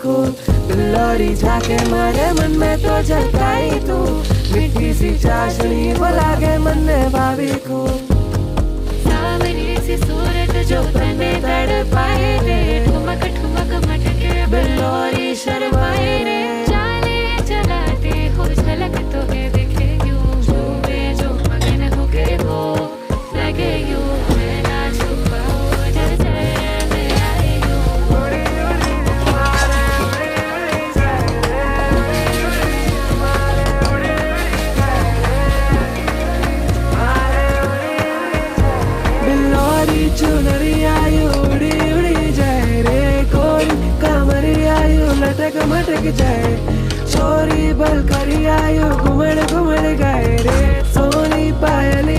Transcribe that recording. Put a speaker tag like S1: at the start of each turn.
S1: खूब। बिल्लौरी झाके मारे मन में तो झलकाई तू, मिट्टी सी चाशनी वो लागे मन में भाभी को।
S2: सावरी सी सूरत जो बने तड़ पाए रे, ठुमक ठुमक मटके बिल्लौरी शर्माए रे। चाले चलाते हो झलक तो है दिखे यूं, झूमे जो मगन होके वो लगे यूं। मैं ना छुपाऊं जैसे मैं आई हूँ।
S1: बिल्लौरी चुनरी आयु उड़ी उड़ी जाए रे, कोरी कमरी आयु लटक मटक जाए। छोरी बल करी आयु घुमड़ घुमड़ गए रे, सोनी पायली